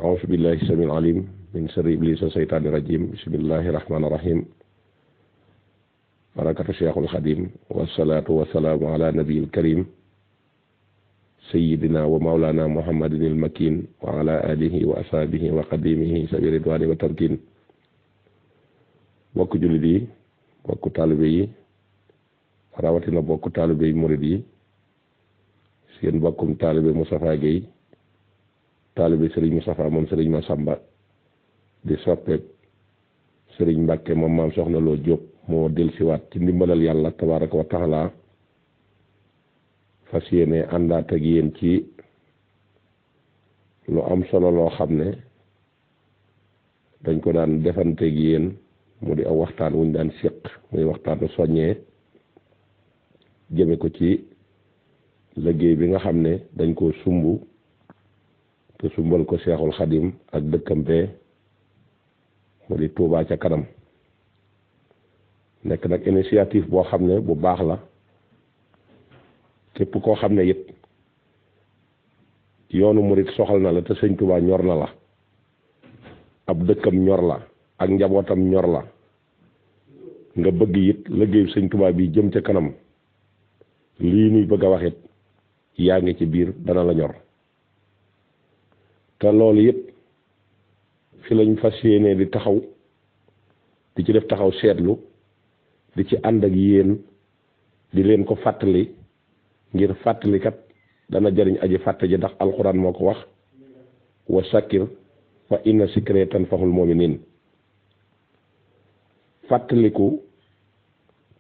أعوذ بالله السميع العليم من شر إبليس والشيطان الرجيم بسم الله الرحمن الرحيم بركة الشيخ الخديم والصلاة والسلام على نبي الكريم سيدنا ومولانا محمد المكين وعلى آله وأصحابه وقديمه سبيل الرضوان والتمكين bokk jullit yi bokk taalibe yi rawatina bokk taalibe yi murid yi seen bokkum taalibe Moustapha Guèye taalibe Serigne Moustapha moom Serigne Massamba di soppeek Serigne Mbacke moom maam Soxna Lo Diop moo dellusiwaat ci ndimbalal yàlla tabaaraka wa taala fas yéene àndaat ak yéen ci lu am solo loo xam ne dañ ko daan defanteeg yéen mu di aw waxtaan wuñ daan séq muy waxtaanu soññee jëme ko ci liggéey bi nga xam ne dañ koo sumb te sumbal ko Seexul Xadim ak dëkkam bee mu di Touba ca kanam nekk nag initiative boo xam ne bu baax la képp koo xam ne it yoonu murit soxal na la te sëñ Touba ñor na la ab dëkkam ñor la ak njabootam ñor la nga bëgg it liggéeyu sëñ Touba bi jëm ca kanam lii nuy bëgg a wax it yaa ngi ci biir dana la ñor te loolu yëpp fi lañ fas yéene di taxaw di ci def taxaw seetlu di ci ànd ak yéen di leen ko fàttali ngir fàttalikat dana jariñ aji fàtte ji ndax alxuraan moo ko wax wa sakkir fa inna sikra tanfa'ul mu'minin fàttaliku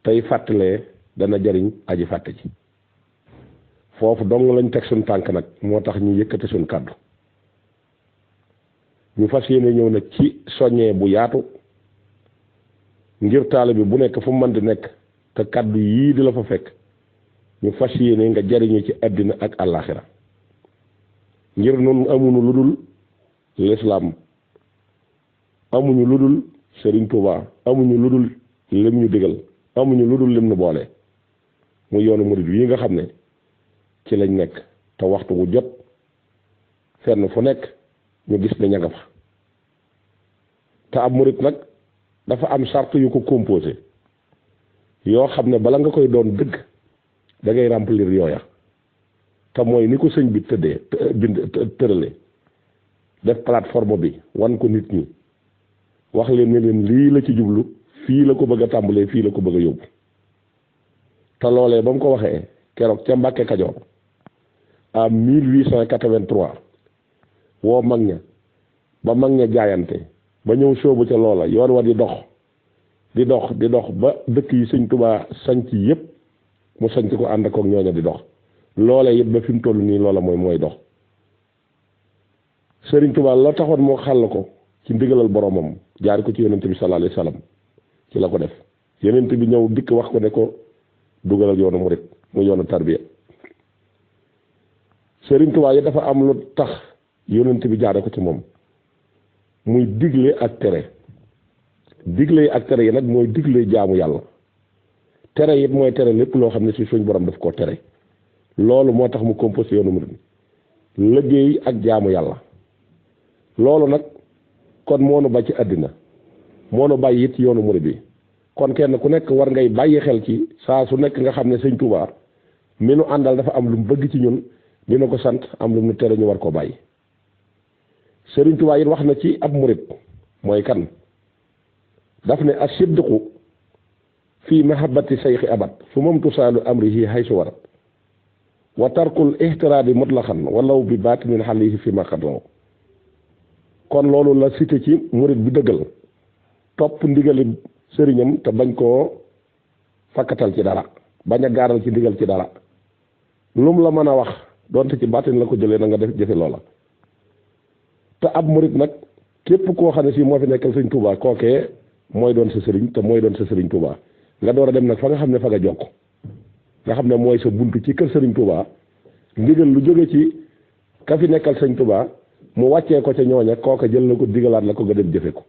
tey fàttalee dana jariñ aji fàtte ji foofu dong lañ teg suñ tànk nag moo tax ñu yëkkati suñ kàddu ñu fas yéene ñëw nag ci soññee bu yaatu ngir taalibe bi bu nekk fu mu mën di nekk te kàddu yii di la fa fekk ñu fas yéene nga jariñu ci àddina ak àllaaxira ngir noonu amuñu lu dul lislaam amuñu lu dul Serigne Touba amuñu lu dul lim ñu digal amuñu lu dul lim ñu boole mu yoonu murid yi nga xam ne ci lañ nekk te waxtu wu jot fenn fu nekk ñu gis ne ña nga fa te ab murid nag dafa am charte yu ko composé yoo xam ne bala nga koy doon dëgg da ngay remplir yooya te mooy ni ko sëñ bi tëddee bind tërale def plateforme bi wan ko nit ñi wax leen ne leen lii la ci jublu fii la ko bëgg a tàmbalee fii la ko bëgg a yóbbu te loolee ba mu ko waxee keroog ca Mbàkke Kajoor en 1883 woo mag ña ba mag ña jaayante ba ñëw sóobu ca loola yoon wa di dox ba dëkk yi sëñ Touba sanc yépp mu sanc ko ànd ak ñooña di dox loolee it ba fi mu toll nii loola mooy dox Sëriñ Touba la taxoon moo xàll ko ci ndigalal boromam jaar ko ci yonent bi sallallahu alayhi wasallam ci la ko def yonent bi ñëw dikk wax ko ne ko dugalal yoonu murit mu yoonu tarbiya Sëriñ Touba yi dafa am lu tax yonent bi jaare ko ci moom muy digle ak tere digle ak tere yi nag mooy digle jaamu yàlla tere it mooy tere lépp loo xam ne si suñ borom daf koo tere loolu moo tax mu composé yoonu murit liggéey ak jaamu yàlla loolu nag kon moo nu ba ci àddina moo nu bàyyi it yoonu murid bi kon kenn ku nekk war ngay bàyyi xel ci saa su nekk nga xam ne sëñ Touba mi nu àndal dafa am lu mu bëgg ci ñun dina ko sant am lu mu tere ñu war ko bàyyi Sëriñ Touba it wax na ci ab murid mooy kan daf ne as-sidqu fii mahabbati sayxi abad su moom tusaalu amrihi haysu warat wa tarkul ihtiraadi mutlaqan walaw bi baatinin xalihi fi maqadoo kon loolu la cité ci murid bi dëggal topp ndigali sëriñam te bañ koo fakkatal ci dara bañ a gaaral ci ndigal ci dara lum la mën a wax donte ci baatin la ko jëlee na nga def jëfe loola te ab murid nag képp koo xam ne si moo fi nekkal sëriñ Touba kookee mooy doon sa sëriñ te mooy doon sa sëriñ Touba nga door a dem nag fa nga xam ne fa nga jokk nga xam ne mooy sa buntu ci kër sëriñ Touba ndigal lu jóge ci ka fi nekkal sëriñ Touba mu wàccee ko ca ñooña kooka jël na ko digalaat la ko nga dem jëfe ko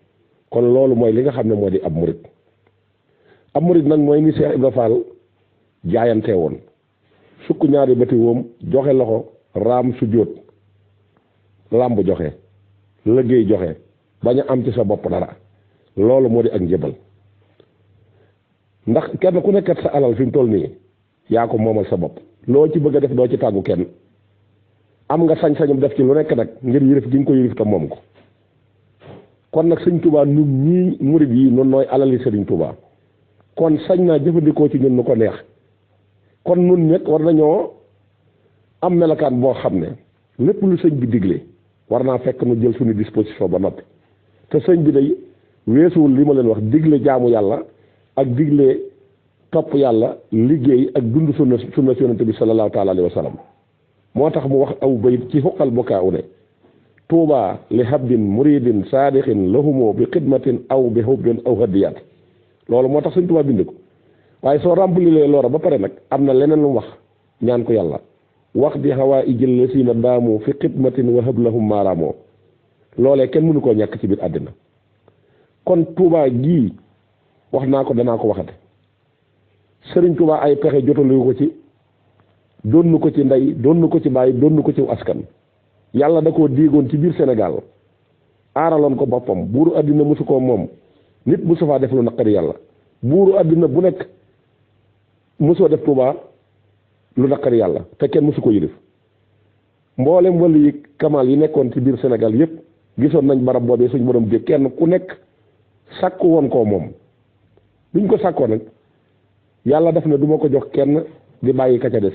kon loolu mooy li nga xam ne moo di ab murid nag mooy ni Cheikh Ibra Fall jaayante woon sukk ñaari bëti woom joxe loxo raam su jóot làmb joxe liggéey joxe bañ a am ci sa bopp dara loolu moo di ak njëbal ndax kenn ku nekkat sa alal fi mu toll nii yaa ko moomal sa bopp loo ci bëgg a def doo ci tàggu kenn am nga sañ-sañum def ci lu nekk nag ngir yërif gi nga ko yërif te moom ko kon nag sëñ Touba ñun ñii murid yi noonu nooy alali sëriñ Touba kon sañ naa jëfandikoo ci ñun nu ko neex kon nun nag war nañoo am melakaan boo xam ne lépp lu sëñ bi digle war naa fekk nu jël suñu disposition ba noppi te sëñ bi day weesuwul li ma leen wax digle jaamu yàlla ak digle topp yàlla liggéey ak dund sunna si yonente bi sallallahu taala alayhi wa sallam moo tax mu wax aw bayit ci xuqal bokaaw ne tuuba li habdin muridin saadixin lahumoo bi xidmatin aw bi hubbin aw hadiyat loolu moo tax sëñ Tuubaa bind ko waaye soo remplir loola ba pare nag am na leneen lu mu wax ñaan ko yàlla wax di xawaa ijël la siina daamu fi xidmatin wa hab lahum maaraamoo loolee kenn mënu koo ñàkk ci biir àddina kon Tuubaa gii wax naa ko danaa ko waxate sëriñ Tuubaa ay pexe jotalu ko ci doon ko ci ndey doon ko ci bàyyi doon ko ci askan yàlla da koo diigoon ci biir Sénégal aaraloon ko boppam buuru àddina mosu koo moom nit mosu faa def lu naqari yàlla buuru àddina bu nekk mosoo def Tuubaa lu naqari yàlla te kenn mosu ko yilif mboolem wàllu yi kamal yi nekkoon ci biir Sénégal yépp gisoon nañ barab boobee suñ borom jég kenn ku nekk sàkku woon koo moom buñ ko sàkkoo nag yàlla def na du ma ko jox kenn di bàyyi ka ca des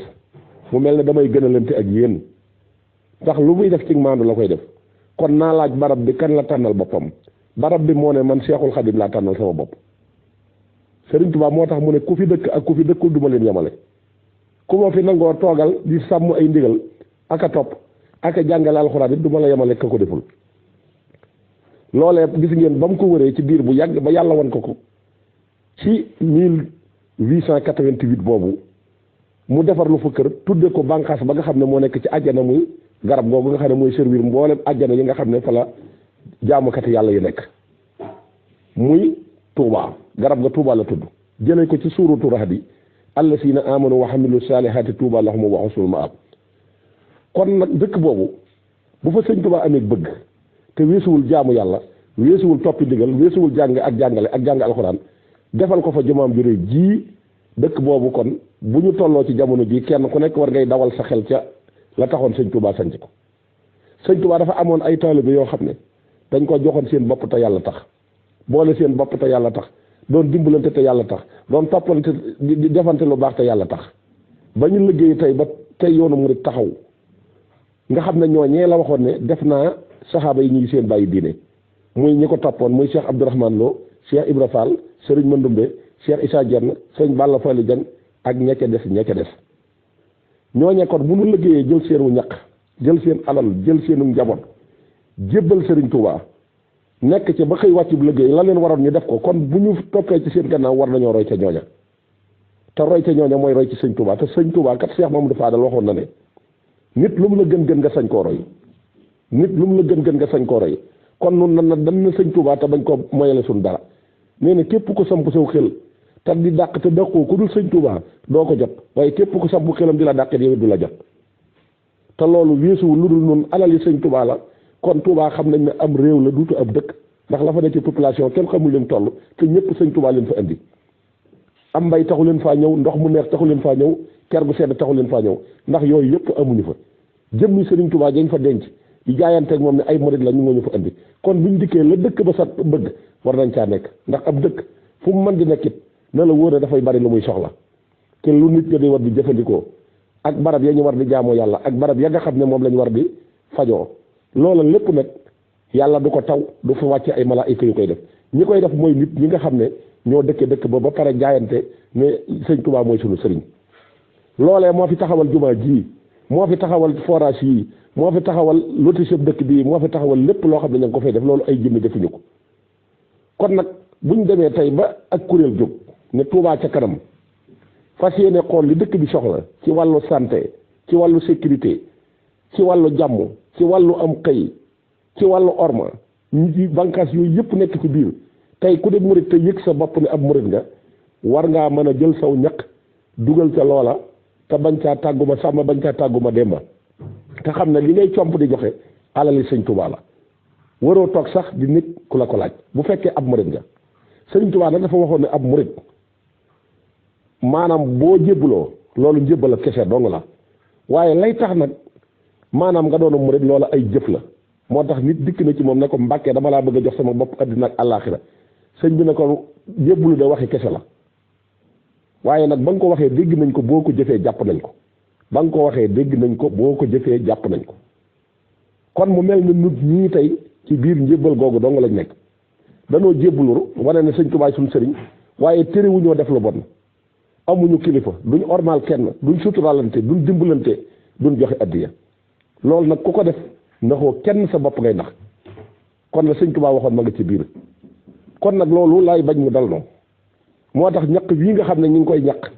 mu mel ne damay gënalante ak yéen ndax lu muy def ci maandu la koy def kon naa laaj barab bi kan la tànnal boppam barab bi moo ne man Seexul Xadim laa tànnal sama bopp Sëriñ Tuubaa moo tax mu ne ku fi dëkk ak ku fi dëkkul duma leen yemale ku ma fi nangoo toogal di sàmm ay ndigal ak a topp ak a jàngale alxuraan it du ma la yemale ka ko deful loolee gis ngeen ba mu ko wëree ci biir bu yàgg ba yàlla wan ko ci 1888 boobu mu defar lu fa kër tudde ko bànqaas ba nga xam ne moo nekk ci àjjana muy garab googu nga xam ne mooy servir mboolem àjjana yi nga xam ne fa la jaamukati yàlla yi nekk muy Touba garab nga Touba la tudd jëlee ko ci suuratu Rahdi allasiina aamanu wa hamilu saalihaati Touba lahum wa husnul maab kon nag dëkk boobu bu fa sëñ Touba amee bëgg te weesuwul jaamu yàlla weesuwul toppi ndigal weesuwul jàng ak jàngale ak jàng alxuraan defal ko fa jumaam ju rëy ji dëkk boobu kon bu ñu tolloo ci jamono ji kenn ku nekk war ngay dawal sa xel ca la taxoon sëñ Touba sanc ko sëñ Touba dafa amoon ay taalibe yoo xam ne dañ ko joxoon seen bopp te yàlla tax boole seen bopp te yàlla tax doon dimbalante te yàlla tax doon toppalante di defante lu baax te yàlla tax ba ñu liggéey tey ba tey yoonu murid taxaw nga xam ne ñooñee la waxoon ne def naa saxaaba yi ñu ngi seen bàyyi diine muy ñi ko toppoon muy Cheikh Abdourahmane Lo Cheikh Ibra Fall Serigne Mandoumbe Cheikh Issa Dieng Sëñ Balla Fally Dieng ak ñecca des ñooñe kon bu ñu liggéeyee jël seenu ñaq jël seen alal jël seenu njaboot jébbal Serigne Touba nekk ci ba xëy wàcc bu liggéey la leen waroon ñu def ko kon bu ñu toppee ci seen gannaaw war nañoo roy ca ñooña te roy ca ñooña mooy roy ci Sëñ Touba te Sëñ Touba kat Cheikh Mamadou Fadal waxoon na ne nit lu mu la gën nga sañ koo roy nit lu mu la gën nga sañ koo roy kon nun na dan na Sëñ Touba te bañ ko moyale suñ dara nee na képp ku samp saw xel te di dàq te dàqoo ku dul Sëñ Touba doo ko jot waaye képp ku samp xelam di la dàq yow du la jot te loolu weesuwul lu dul nun alal yi Sëñ Touba la kon Touba xam nañ ne am réew la duutu ab dëkk ndax la fa nekk ci population kenn xamul leen toll te ñëpp Sëñ Touba leen fa indi am mbay taxu leen faa ñëw ndox mu neex taxu leen faa ñëw ker gu sedd taxu leen faa ñëw ndax yooyu yëpp amuñu fa jëmmi Sëriñ Touba dañ fa denc di jaayanteeg moom ne ay murid la ñu moo ñu fa indi kon buñ dikkee la dëkk ba sa bëgg war nañ caa nekk ndax ab dëkk fu mu mën di nekkit na la wóor ne dafay bari lu muy soxla te lu nit ña di war di jëfandikoo ak barab ya ñu war di jaamoo yàlla ak barab ya nga xam ne moom lañ war di fajoo loola lépp nag yàlla du ko taw du fa wàcce ay malaayika yu koy def ñi koy def mooy nit ñi nga xam ne ñoo dëkke dëkk ba pare jaayante ne Sëñ Touba mooy sunu sëriñ loolee moo fi taxawal jumaa ji moo fi taxawal forage yi moo fi taxawal lotissé dëkk bii moo fi taxawal lépp loo xam ne ña ngi ko fay def loolu ay jëmmi defuñu ko kon nag buñ demee tey ba ak kuréel jóg ne Touba ca kanam fas yéene xool li dëkk bi soxla ci wàllu santé ci wàllu sécurité ci wàllu jàmm ci wàllu am xëy ci wàllu orma ñi bànqaas yooyu yëpp nekk ci biir tey ku dee murit te yëg sa bopp ne ab murit nga war ngaa mën a jël saw ñaq dugal ca loola te bañ caa tàgguma sàmm bañ caa tàgguma demba te xam ne li ngay comp di joxe alali Sëñ Touba la waroo toog sax di nit ku la ko laaj bu fekkee ab murit nga. Sëriñ Tuubaa nag dafa waxoon ne ab murit maanaam boo jébbuloo loolu njébbal ak kese dong la waaye lay tax nag maanaam nga doon murit loola ay jëf la moo tax nit dikk na ci moom ne ko Mbàkke dama laa bëgg a jox sama bopp àddina ak àllaaxira sëñ bi ne ko jébbulu de waxi kese la waaye nag ba nga ko waxee dégg nañ ko boo ko jëfee jàpp nañ ko ba nga ko waxee dégg nañ ko boo ko jëfee jàpp nañ ko kon mu mel ni nit ñii tey ci biir njébbal googu dong lañ nekk danoo jébbulu wane ne sëñ Tuubaa suñu sëriñ waaye terewuñoo def lu bon amuñu kilifa duñ ormal kenn duñ suturalante duñ dimbalante duñ joxe addiya loolu nag ku ko def ndaxoo kenn sa bopp ngay nax kon la sëñ Tuubaa waxoon ma nga ci biir kon nag loolu laay bañ mu dal noonu moo tax ñaq bii nga xam ne ñu ngi koy ñaq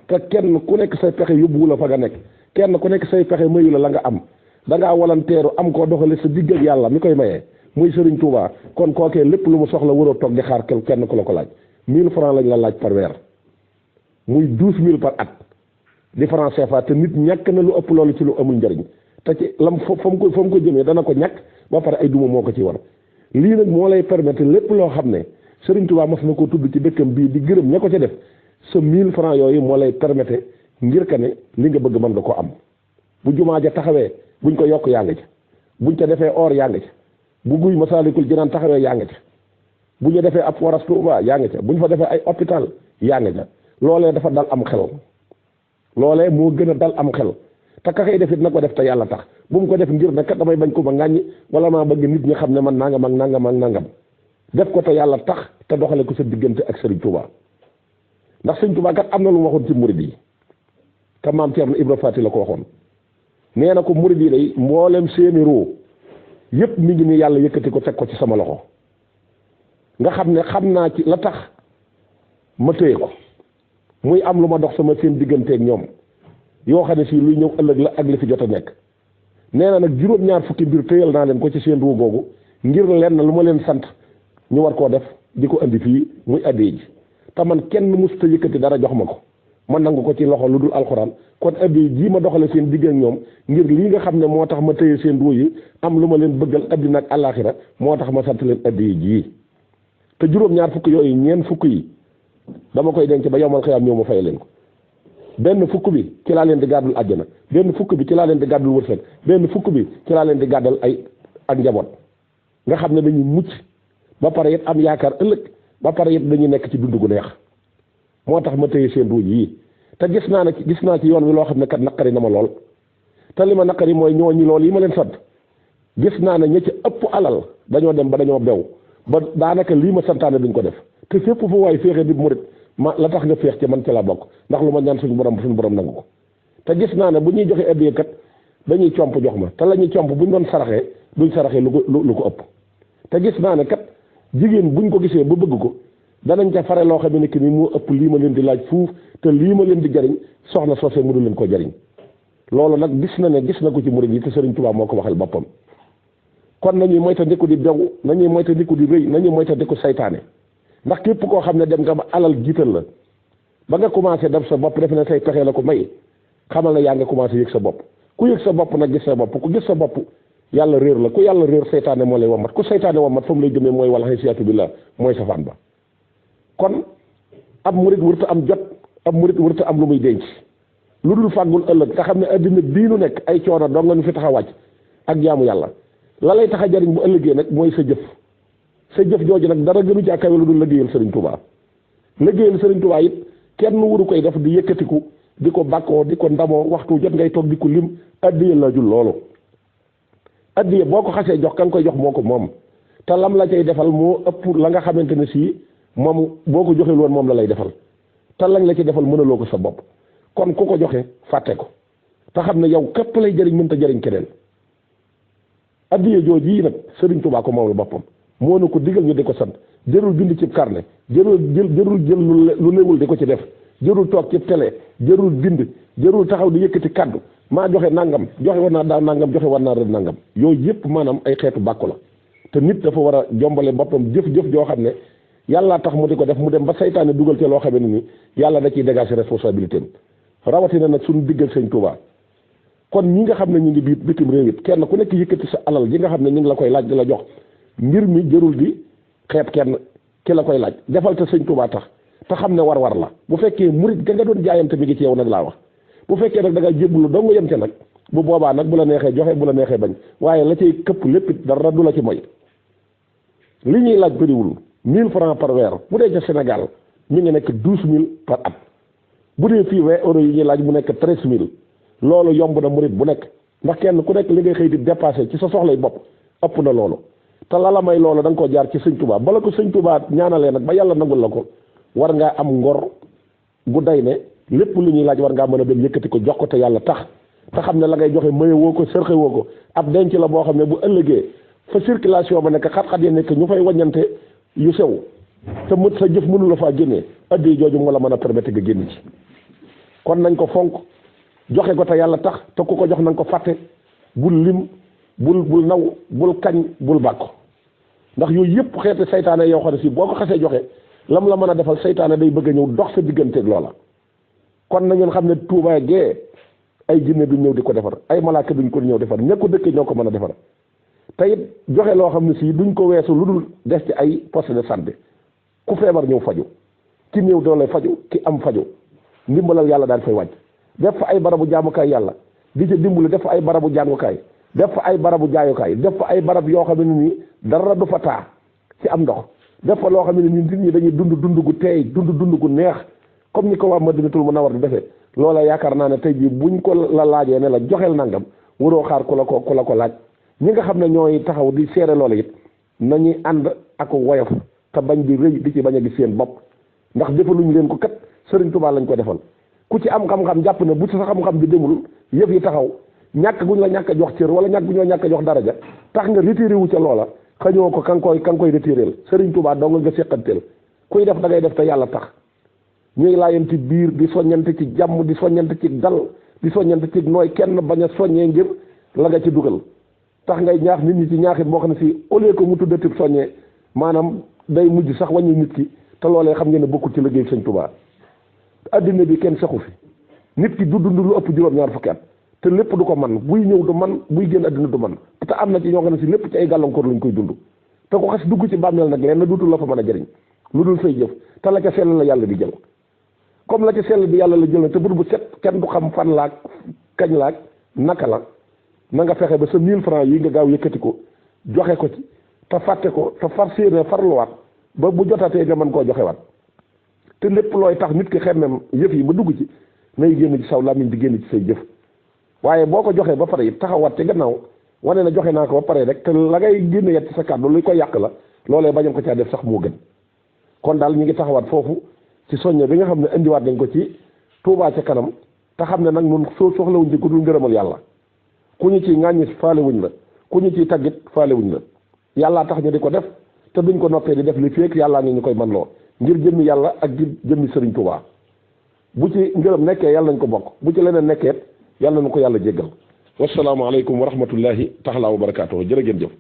te kenn ku nekk say pexe yóbbuwu la fa nga nekk kenn ku nekk say pexe mayu la nga am da ngaa walanteeru am koo doxale sa digg ak yàlla mi koy mayee muy Sëriñ Tuubaa kon kookee lépp lu mu soxla waroo toog di xaar kenn ku la ko laaj 1000 francs lañ la laaj par weer muy 12000 par at di franc CFA te nit ñàkk na lu ëpp loolu ci lu amul njëriñ te ci lam fa mu ko jëmee dana ko ñàkk ba pare ay duma moo ko ci war lii nag moo lay permettre lépp loo xam ne Sëriñ Tuubaa mas na ko tudd ci dëkkam bii di gërëm ña ko ca def sa 1000 francs yooyu moo lay permettre ngir ka ne li nga bëgg mën nga ko am bu jumaa ja taxawee buñ ko yokk yaa nga ca buñ ca defee or yaa nga ca bu guy Masaalikul Jinaan taxawee yaa nga ca bu ñu defee ab forage Touba yaa nga ca bu ñu fa defee ay hôpital yaa nga ca loolee dafa dal am xel loolee moo gën a dal am xel te ka koy def it na ko def te yàlla tax bu mu ko def ngir ne kat damay bañ ko ma ŋàññi wala maa bëgg nit ñi xam ne man nangam ak nangam ak nangam def ko te yàlla tax te doxale ko sa diggante ak Sëriñ Touba ndax Sëriñ Touba kat am na lu mu waxoon ci murid yi te maam Ceerno Ibra Faati la ko waxoon nee na ko murid yi day mboolem seeni ruu yépp mi ngi ni yàlla yëkkati ko teg ko ci sama loxo nga xam ne xam naa ci la tax ma téye ko muy am lu ma dox sama seen digganteeg ñoom yoo xam ne si luy ñëw ëllëg la ak li fi jot a nekk nee na nag juróom-ñaar fukki mbir téyal naa leen ko ci seen ruu googu ngir lenn lu ma leen sant ñu war koo def di ko andi fii muy addee ji te man kenn musta yëkkati dara jox ma ko ma nangu ko ci loxo lu dul alxuraan kon addee ji ma doxale seen digg ak ñoom ngir lii nga xam ne moo tax ma téye seen ruu yi am lu ma leen bëggal addina ak àllaaxira moo tax ma sant leen addee ji te juróom-ñaar fukk yooyu ñeent fukk yi dama koy denc ba yowmal xiyaam ñëw ma fay leen ko benn fukk bi ci laa leen di gàddul àjjana benn fukk bi ci laa leen di gàddul wërsëg benn fukk bi ci laa leen di gàddal ay ak njaboot nga xam ne dañuy mucc ba pare it am yaakaar ëllëg ba pare it dañuy nekk ci dund gu neex moo tax ma téye seen ruuj yi te gis naa ci yoon wi loo xam ne kat naqari na ma lool te li ma naqari mooy ñooñu lool yi ma leen sant gis naa ne ña ci ëpp alal dañoo dem ba dañoo bew ba daanaka lii ma santaane duñ ko def te fépp fu waay féexee di murit ma la tax nga féex ci man ca la bokk ndax lu ma ñaan suñu borom nangu ko te gis naa ne bu ñuy joxe addiya kat dañuy comp jox ma te la ñuy comp buñ doon saraxee duñ saraxee lu ko ëpp te gis naa ne kat jigéen buñ ko gisee ba bëgg ko danañ ca fare loo xam ne ni moo ëpp lii ma leen di laaj fuuf te lii ma leen di jariñ soxna soosee mënu leen ko jariñ loolu nag gis na ko ci murit yi te Sëriñ Tuubaa moo ko waxal boppam kon nañuy moytandiku di bew nañuy moytandiku di rëy nañuy moytandiku saytaane ndax képp koo xam ne dem nga ba alal jiital la ba nga commencé def sa bopp def ne say pexe la ko may xamal ne yaa nga commencé yëg sa bopp ku yëg sa bopp nag gis sa bopp ku gis sa bopp yàlla réer la ku yàlla réer saytaane moo lay wamat ku saytaane wamat fa mu lay jëmee mooy wala xasiyaatu billah mooy safaan ba kon ab murit wërta am jot ab murit wërta am lu muy denc lu dul fàggul ëllëg te xam ne addina bii nu nekk ay coono dong nga ñu fi tax a wàcc ak jaamu yàlla la lay tax a jariñ bu ëllëgee nag mooy sa jëf jooju nag dara gënu ci kawe lu dul liggéeyal Sëriñ Tuubaa liggéeyal Sëriñ Tuubaa it kenn waru koy def di yëkkatiku di ko bàkkoo di ko ndamoo waxtu jot ngay toog di ko lim addiya la jul loolu addiya boo ko xasee jox ka nga koy jox moo ko moom te lam la cay defal moo ëpp la nga xamante ne sii moom boo ko joxee woon moom la lay defal te lañ la ci defal mënaloo ko sa bopp kon ku ko joxe fàtte ko te xam ne yow képp lay jëriñ mënta jëriñ keneen addiya jooju yi nag Sëriñ Tuubaa ko moom la boppam moo na ko digal ñu di ko sant jërul bind ci carnet jërul jël lu léwul di ko ci def jërul toog ci télé jërul bind jërul taxaw di yëkkati kaddu maa joxe nangam joxe war naa daaw nangam joxe war naa ren nangam yooyu yëpp maanaam ay xeetu bàkku la te nit dafa war a jombale boppam jëf-jëf joo xam ne yàllaa tax mu di ko def mu dem ba saytaane dugal ci loo xam ne ni yàlla da ciy dégager responsabilité am rawatina nag suñu diggal Sëñ Tuubaa kon ñi nga xam ne ñu ngi bitim réew it kenn ku nekk yëkkati sa alal ji nga xam ne ñu ngi la koy laaj di la jox mbir mi jërul di xeeb kenn ki la koy laaj defal te sëñ Tuubaa tax te xam ne war la bu fekkee murit ga nga doon jaayante mi ngi ci yow nag laa wax bu fekkee nag da nga jébbalu dong nga yem ca nag bu boobaa nag bu la neexee joxe bu la neexee bañ waaye la cay këpp lépp dara du la ci moy li ñuy laaj bëriwul 1000 francs par weer bu dee ca Sénégal mi ngi nekk 12000 par at bu dee fii 20 euros yi ñuy laaj mu nekk 13000 loolu yomb na murit bu nekk ndax kenn ku nekk li ngay xëy di dépassé ci sa soxlay bopp ëpp na loolu te la la may loolu da nga ko jaar ci sëñ Tuubaa bala ko sëñ Tuubaa ñaanalee nag ba yàlla nangul la ko war ngaa am ngor gu day ne lépp lu ñuy laaj war ngaa mën a dem yëkkati ko jox ko te yàlla tax te xam ne la ngay joxe maye woo ko sërxe woo ko ab denc la boo xam ne bu ëllëgee fa circulation ba nekk xat-xat yi nekk ñu fay waññante yu sew te mët sa jëf mënu la faa génnee addi jooju moo la mën a permettre nga génn ci kon nañ ko fonk joxe ko te yàlla tax te ku ko jox nañ ko fàtte bul lim bul naw bul kañ bul bàkko ndax yooyu yëpp xeeti saytaane yoo xam ne si boo ko xasee joxe lam la mën a defal saytaane day bëgg a ñëw dox sa digganteeg loola kon na ngeen xam ne Tuubaa gee ay jinne duñ ñëw di ko defar ay malaaka duñ ko ñëw defar ña ko dëkkee ñoo ko mën a defar te it joxe loo xam ne si duñ ko weesu lu dul des ci ay poste de santé ku feebar ñëw faju ki néew doole faju ki am faju ndimbalal yàlla daan fay wàcc def fa ay barabu jaamukaay yàlla di ca dimbali def fa ay barabu jàngukaay def fa ay barabu jaayukaay def fa ay barab yoo xam ne nii dara du fa taa ci am ndox def fa loo xam ne nii nit ñi dañuy dund gu teey dund gu neex comme ni ko waa Madinatul Munawwara di defee loola yaakaar naa ne tey jii buñ ko la laajee ne la joxeel nangam waroo xaar ku la ko laaj ñi nga xam ne ñooy taxaw di seere loola it nañuy ànd ak woyof te bañ di rëy di ci bañ a gis seen bopp ndax defaluñ leen ko kat Sëriñ Tuubaa lañ ko defal ku ci am xam-xam jàpp ne bu ci sa xam-xam bi demul yëf yi taxaw ñàkk guñ la ñàkk a jox cër wala ñàkk guñ la ñàkk a jox daraja tax nga retiré wu ca loola xañoo ko ka nga koy retiré Sëriñ Tuubaa doo nga seqanteel kuy def da ngay def te yàlla tax ñuy laayanti biir di soññante ci jàmm di soññante ci dal di soññante ci nooy kenn bañ a soññee ngir la nga ci dugal tax ngay ñaax nit ñi ci ñaaxit boo xam ne si au lieu que mu tuddati soññee maanaam day mujj sax wàññi nit ki te loolee xam ngeen ne bokkul ci liggéey Sëñ Tuubaa addina bi kenn saxu fi nit ki du dund lu ëpp juróom-ñaar fukki at te lépp du ko man buy ñëw du man buy génn addina du man te am na ci ñoo xam ne si lépp ci ay gàllankoor lañ koy dund te ko xas dugg ci bàmmeel nag leen na duutul la fa mën a jëriñ lu dul say jëf te la ca sell la yàlla di jël comme la ca sell bi yàlla la jël na te bët bu set kenn du xam fan laak kañ laak naka la na nga fexe ba sa 1000 francs yi nga gaaw yëkkati ko joxe ko ci te fàtte ko te far séeréer farluwaat ba bu jotatee nga mën koo joxewaat te lépp looy tax nit ki xemmem yëf yi ba dugg ci nay génn ci saw làmmiñ di génn ci say jëf waaye boo ko joxee ba pare it taxawaat ci gannaaw wane na joxe naa ko ba pare rek te la ngay génn yet ci sa kàddu luy ko yàq la loolee bañam ko caa def sax moo gën kon daal ñu ngi taxawaat foofu ci soññe bi nga xam ne indiwaat nañ ko ci Tuubaa ca kanam te xam ne nag nun soo soxlawuñ ci ku dul ngërëmal yàlla ku ñu ciy ŋàññi faale wuñ la ku ñu ciy taggit faale wuñ la yàllaa tax ñu di ko def te duñ ko noppee di def li feek yàllaa ngi ñu koy man loo ngir jëmmi yàlla ak ngir jëmmi Sëriñ Tuubaa bu ci ngërëm nekkee yàlla nañ ko bokk bu ci leneen nekkee yàlla na ko yàlla jéggal wassalaamu aleykum wa rahmatullahi taala wa barakaatuhu jërë ngeen jëf